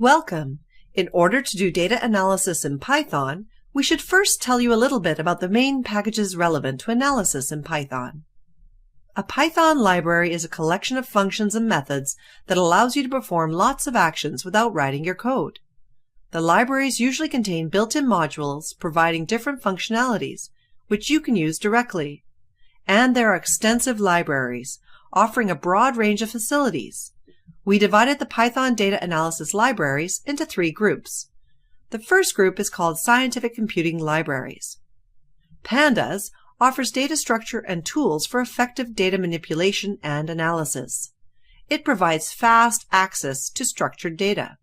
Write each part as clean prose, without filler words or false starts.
Welcome! In order to do data analysis in Python, we should first tell you a little bit about the main packages relevant to analysis in Python. A Python library is a collection of functions and methods that allows you to perform lots of actions without writing your code. The libraries usually contain built-in modules providing different functionalities, which you can use directly. And there are extensive libraries, offering a broad range of facilities. We divided the Python data analysis libraries into 3 groups. The first group is called Scientific Computing Libraries. Pandas offers data structure and tools for effective data manipulation and analysis. It provides fast access to structured data.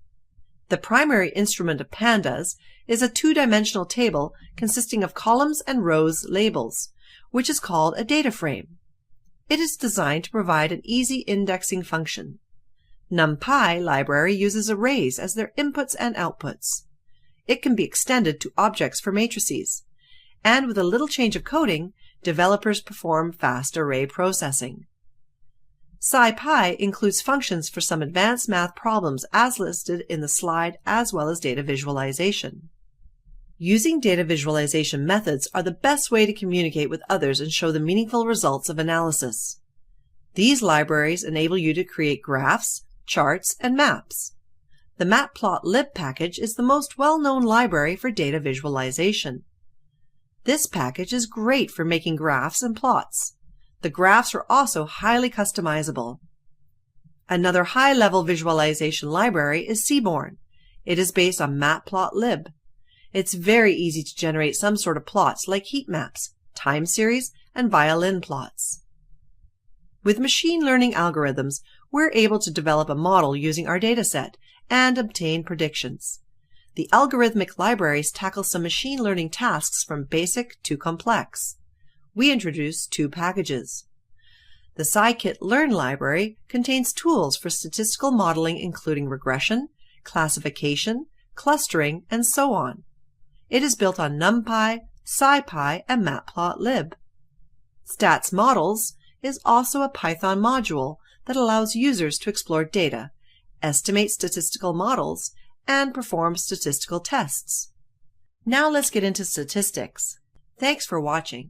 The primary instrument of Pandas is a 2-dimensional table consisting of columns and rows labels, which is called a data frame. It is designed to provide an easy indexing function. NumPy library uses arrays as their inputs and outputs. It can be extended to objects for matrices, and with a little change of coding, developers perform fast array processing. SciPy includes functions for some advanced math problems as listed in the slide, as well as data visualization. Using data visualization methods are the best way to communicate with others and show the meaningful results of analysis. These libraries enable you to create graphs, charts, and maps. The matplotlib package is the most well-known library for data visualization. This package is great for making graphs and plots. The graphs are also highly customizable. Another high-level visualization library is Seaborn. It is based on matplotlib. It's very easy to generate some sort of plots like heat maps, time series, and violin plots. With machine learning algorithms, we're able to develop a model using our dataset and obtain predictions. The algorithmic libraries tackle some machine learning tasks from basic to complex. We introduced 2 packages. The scikit-learn library contains tools for statistical modeling including regression, classification, clustering, and so on. It is built on NumPy, SciPy, and matplotlib. Stats Models is also a Python module that allows users to explore data, estimate statistical models, and perform statistical tests. Now let's get into statistics. Thanks for watching.